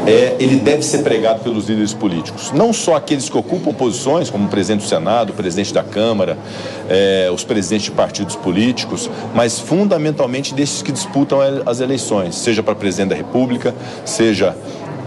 ele deve ser pregado pelos líderes políticos. Não só aqueles que ocupam posições, como o presidente do Senado, o presidente da Câmara, os presidentes de partidos políticos, mas fundamentalmente desses que disputam as eleições, seja para presidente da República, seja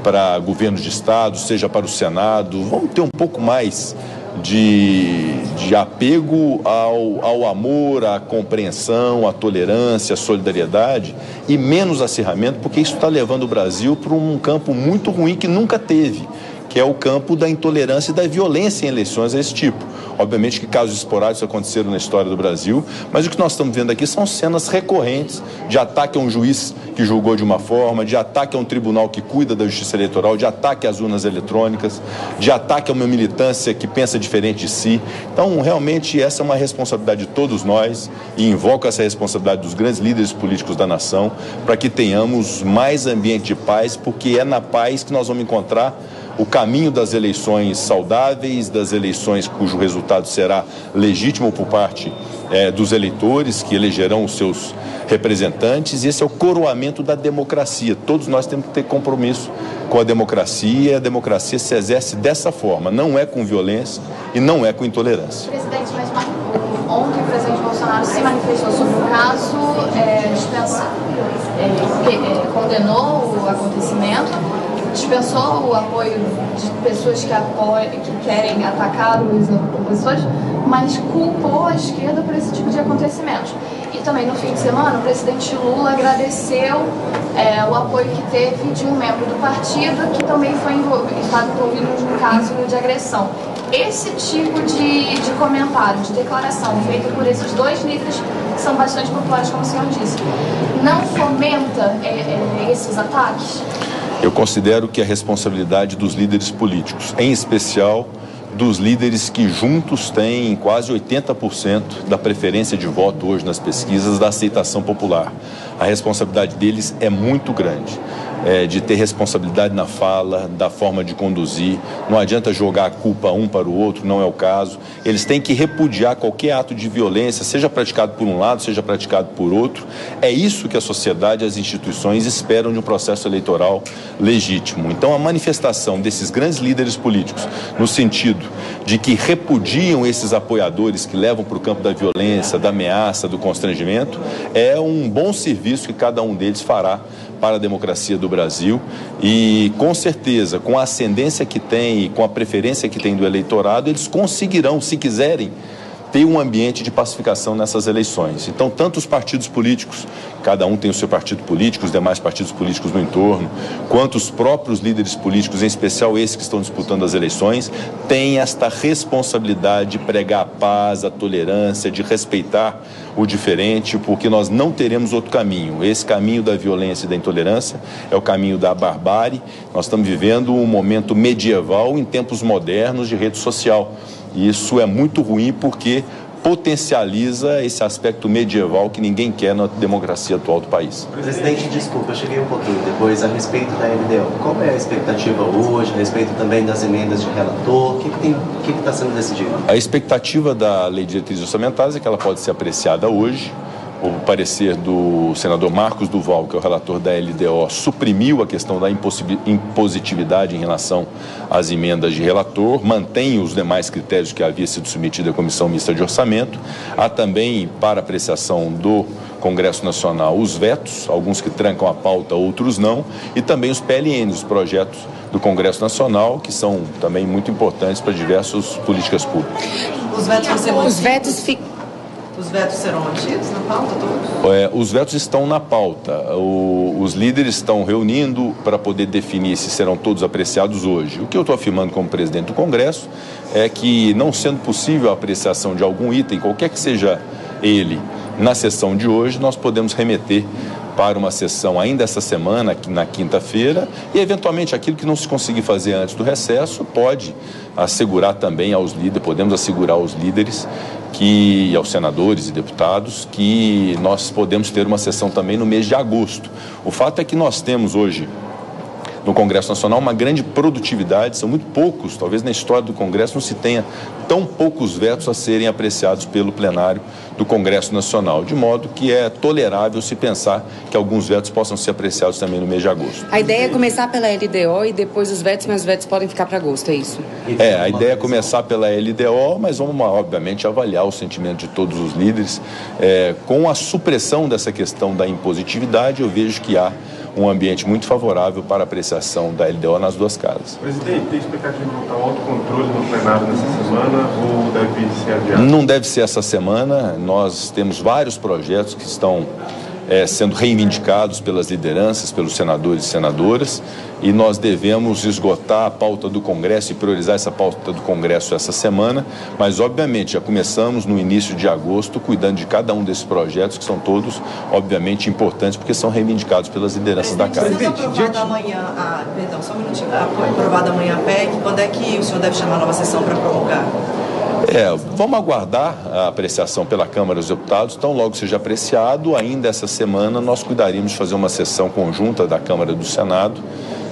para governos de estado, seja para o Senado. Vamos ter um pouco mais de apego ao amor, à compreensão, à tolerância, à solidariedade e menos acirramento, porque isso está levando o Brasil para um campo muito ruim que nunca teve, que é o campo da intolerância e da violência em eleições desse tipo. Obviamente que casos esporádicos aconteceram na história do Brasil, mas o que nós estamos vendo aqui são cenas recorrentes de ataque a um juiz que julgou de uma forma, de ataque a um tribunal que cuida da justiça eleitoral, de ataque às urnas eletrônicas, de ataque a uma militância que pensa diferente de si. Então, realmente, essa é uma responsabilidade de todos nós e invoco essa responsabilidade dos grandes líderes políticos da nação para que tenhamos mais ambiente de paz, porque é na paz que nós vamos encontrar o caminho das eleições saudáveis, das eleições cujo resultado será legítimo por parte dos eleitores que elegerão os seus representantes. E esse é o coroamento da democracia. Todos nós temos que ter compromisso com a democracia, e a democracia se exerce dessa forma, não é com violência e não é com intolerância. Presidente, mas ontem o presidente Bolsonaro se manifestou sobre o caso, condenou o acontecimento, dispensou o apoio de pessoas que querem atacar os opositores, mas culpou a esquerda por esse tipo de acontecimentos. E também no fim de semana o presidente Lula agradeceu o apoio que teve de um membro do partido que também estava envolvido no caso de agressão. Esse tipo de comentário, de declaração feito por esses dois líderes que são bastante populares, como o senhor disse, não fomenta esses ataques? Eu considero que a responsabilidade dos líderes políticos, em especial dos líderes que juntos têm quase 80% da preferência de voto hoje nas pesquisas da aceitação popular. A responsabilidade deles é muito grande, de ter responsabilidade na fala, da forma de conduzir. Não adianta jogar a culpa um para o outro, não é o caso. Eles têm que repudiar qualquer ato de violência, seja praticado por um lado, seja praticado por outro. É isso que a sociedade e as instituições esperam de um processo eleitoral legítimo. Então, a manifestação desses grandes líderes políticos, no sentido de que repudiam esses apoiadores que levam para o campo da violência, da ameaça, do constrangimento, é um bom serviço que cada um deles fará para a democracia do Brasil e, com certeza, com a ascendência que tem e com a preferência que tem do eleitorado, eles conseguirão, se quiserem, ter um ambiente de pacificação nessas eleições. Então, tanto os partidos políticos, cada um tem o seu partido político, os demais partidos políticos no entorno, quanto os próprios líderes políticos, em especial esses que estão disputando as eleições, têm esta responsabilidade de pregar a paz, a tolerância, de respeitar o diferente, porque nós não teremos outro caminho. Esse caminho da violência e da intolerância é o caminho da barbárie. Nós estamos vivendo um momento medieval em tempos modernos de rede social. E isso é muito ruim porque potencializa esse aspecto medieval que ninguém quer na democracia atual do país. Presidente, desculpa, eu cheguei um pouquinho depois a respeito da LDO. Qual é a expectativa hoje, a respeito também das emendas de relator? O que está sendo decidido? A expectativa da Lei de Diretrizes Orçamentárias é que ela pode ser apreciada hoje. O parecer do senador Marcos Duval, que é o relator da LDO, suprimiu a questão da impositividade em relação às emendas de relator, mantém os demais critérios que havia sido submetido à Comissão Mista de Orçamento. Há também, para apreciação do Congresso Nacional, os vetos, alguns que trancam a pauta, outros não, e também os PLNs, os projetos do Congresso Nacional, que são também muito importantes para diversas políticas públicas. Os vetos serão mantidos na pauta todos? Os vetos estão na pauta. Os líderes estão reunindo para poder definir se serão todos apreciados hoje. O que eu estou afirmando como presidente do Congresso é que, não sendo possível a apreciação de algum item, qualquer que seja ele, na sessão de hoje, nós podemos remeter para uma sessão ainda essa semana, na quinta-feira, e eventualmente aquilo que não se conseguir fazer antes do recesso, pode assegurar também aos líderes, podemos assegurar aos líderes e aos senadores e deputados que nós podemos ter uma sessão também no mês de agosto. O fato é que nós temos hoje no Congresso Nacional, uma grande produtividade. São muito poucos, talvez na história do Congresso não se tenha tão poucos vetos a serem apreciados pelo plenário do Congresso Nacional, de modo que é tolerável se pensar que alguns vetos possam ser apreciados também no mês de agosto. A ideia é começar pela LDO e depois os vetos, mas os vetos podem ficar para agosto, é isso? A ideia é começar pela LDO, mas vamos, obviamente, avaliar o sentimento de todos os líderes. Com a supressão dessa questão da impositividade, eu vejo que há um ambiente muito favorável para a apreciação da LDO nas duas casas. Presidente, tem expectativa de voltar ao autocontrole no plenário nessa semana ou deve ser adiado? Não deve ser essa semana. Nós temos vários projetos que estão sendo reivindicados pelas lideranças, pelos senadores e senadoras, e nós devemos esgotar a pauta do Congresso e priorizar essa pauta do Congresso essa semana, mas obviamente já começamos no início de agosto cuidando de cada um desses projetos, que são todos obviamente importantes porque são reivindicados pelas lideranças da Casa. Aprovada amanhã, só um minutinho, aprovada amanhã a PEC, quando é que o senhor deve chamar a nova sessão para promulgar? Vamos aguardar a apreciação pela Câmara dos Deputados, então logo seja apreciado, ainda essa semana nós cuidaríamos de fazer uma sessão conjunta da Câmara e do Senado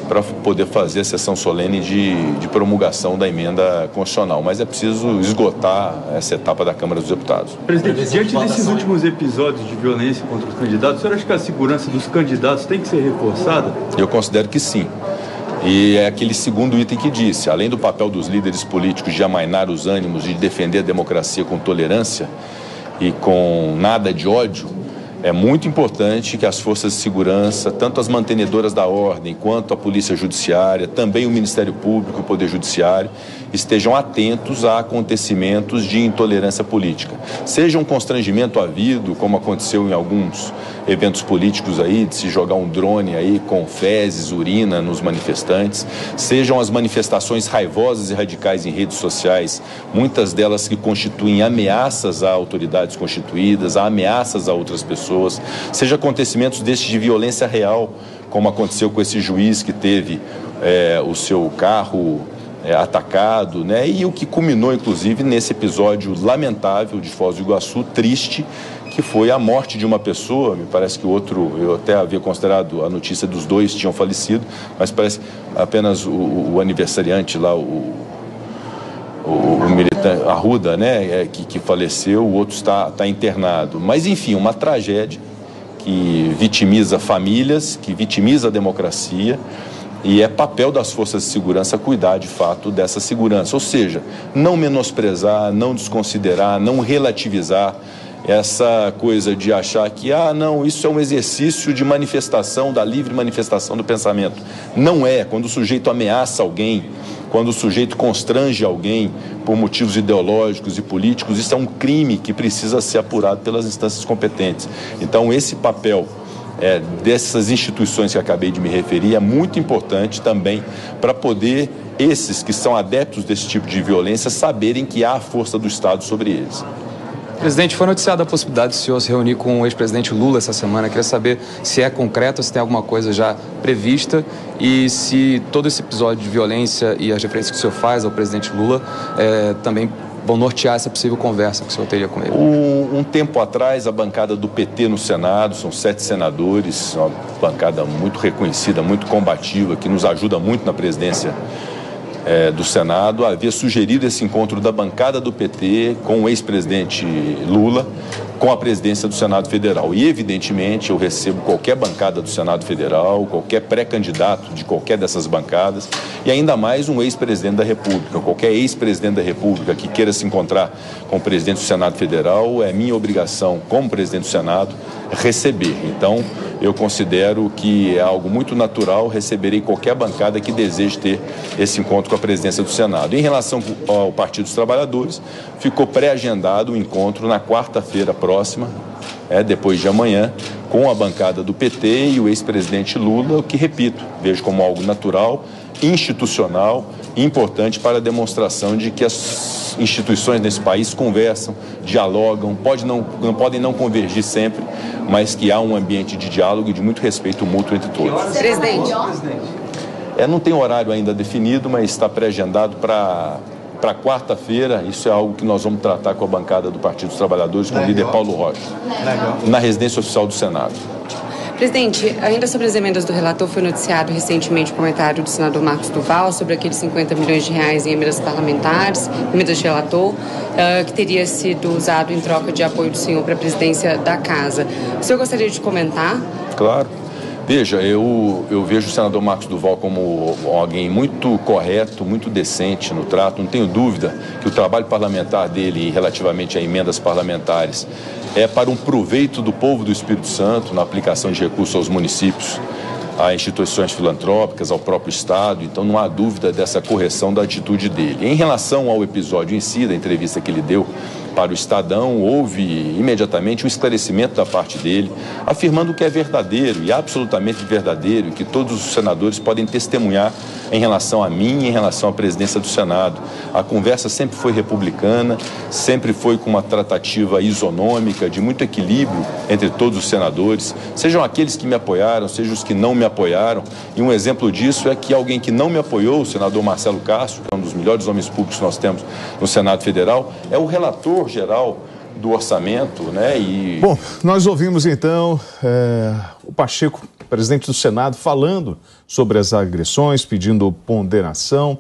para poder fazer a sessão solene de promulgação da emenda constitucional, mas é preciso esgotar essa etapa da Câmara dos Deputados. Presidente, diante desses últimos episódios de violência contra os candidatos, o senhor acha que a segurança dos candidatos tem que ser reforçada? Eu considero que sim. E é aquele segundo item que disse, além do papel dos líderes políticos de amainar os ânimos, de defender a democracia com tolerância e com nada de ódio, é muito importante que as forças de segurança, tanto as mantenedoras da ordem quanto a Polícia Judiciária, também o Ministério Público, o Poder Judiciário, estejam atentos a acontecimentos de intolerância política. Seja um constrangimento havido, como aconteceu em alguns eventos políticos aí, de se jogar um drone aí com fezes, urina nos manifestantes, sejam as manifestações raivosas e radicais em redes sociais, muitas delas que constituem ameaças a autoridades constituídas, a ameaças a outras pessoas, seja acontecimentos destes de violência real, como aconteceu com esse juiz que teve o seu carro atacado, né? E o que culminou, inclusive, nesse episódio lamentável de Foz do Iguaçu, triste, que foi a morte de uma pessoa. Me parece que o outro, eu até havia considerado a notícia dos dois tinham falecido, mas parece apenas o aniversariante lá, o militante Arruda, né, que faleceu, o outro está internado. Mas, enfim, uma tragédia que vitimiza famílias, que vitimiza a democracia, e é papel das forças de segurança cuidar, de fato, dessa segurança. Ou seja, não menosprezar, não desconsiderar, não relativizar essa coisa de achar que, não, isso é um exercício de manifestação, da livre manifestação do pensamento. Não é. Quando o sujeito ameaça alguém, quando o sujeito constrange alguém por motivos ideológicos e políticos, isso é um crime que precisa ser apurado pelas instâncias competentes. Então, esse papel dessas instituições que acabei de me referir é muito importante também para poder esses que são adeptos desse tipo de violência saberem que há a força do Estado sobre eles. Presidente, foi noticiada a possibilidade do senhor se reunir com o ex-presidente Lula essa semana. Queria saber se é concreto, se tem alguma coisa já prevista e se todo esse episódio de violência e as referências que o senhor faz ao presidente Lula também vão nortear essa possível conversa que o senhor teria com ele. Um tempo atrás, a bancada do PT no Senado, são 7 senadores, uma bancada muito reconhecida, muito combativa, que nos ajuda muito na presidência do Senado, havia sugerido esse encontro da bancada do PT com o ex-presidente Lula, com a presidência do Senado Federal. E, evidentemente, eu recebo qualquer bancada do Senado Federal, qualquer pré-candidato de qualquer dessas bancadas, e ainda mais um ex-presidente da República. Qualquer ex-presidente da República que queira se encontrar com o presidente do Senado Federal, é minha obrigação, como presidente do Senado, receber. Então, eu considero que é algo muito natural, receberei qualquer bancada que deseje ter esse encontro com a presidência do Senado. Em relação ao Partido dos Trabalhadores, ficou pré-agendado o encontro na quarta-feira próxima, depois de amanhã, com a bancada do PT e o ex-presidente Lula, o que, repito, vejo como algo natural, institucional e importante para a demonstração de que as instituições nesse país conversam, dialogam, podem não convergir sempre, mas que há um ambiente de diálogo e de muito respeito mútuo entre todos. Presidente. Não tem horário ainda definido, mas está pré-agendado para quarta-feira. Isso é algo que nós vamos tratar com a bancada do Partido dos Trabalhadores, com o líder Paulo Rocha, na residência oficial do Senado. Presidente, ainda sobre as emendas do relator, foi noticiado recentemente o comentário do senador Marcos Duval sobre aqueles 50 milhões de reais em emendas parlamentares, emendas de relator, que teria sido usado em troca de apoio do senhor para a presidência da Casa. O senhor gostaria de comentar? Claro. Veja, eu vejo o senador Marcos Duval como alguém muito correto, muito decente no trato. Não tenho dúvida que o trabalho parlamentar dele relativamente a emendas parlamentares é para um proveito do povo do Espírito Santo, na aplicação de recursos aos municípios, a instituições filantrópicas, ao próprio Estado. Então não há dúvida dessa correção da atitude dele. Em relação ao episódio em si, da entrevista que ele deu para o Estadão, houve imediatamente um esclarecimento da parte dele, afirmando que é verdadeiro e absolutamente verdadeiro, e que todos os senadores podem testemunhar em relação a mim e em relação à presidência do Senado. A conversa sempre foi republicana, sempre foi com uma tratativa isonômica, de muito equilíbrio entre todos os senadores, sejam aqueles que me apoiaram, sejam os que não me apoiaram. E um exemplo disso é que alguém que não me apoiou, o senador Marcelo Castro, que é um dos melhores homens públicos que nós temos no Senado Federal, é o relator geral do orçamento, né? Bom, nós ouvimos então o Pacheco, presidente do Senado, falando sobre as agressões, pedindo ponderação.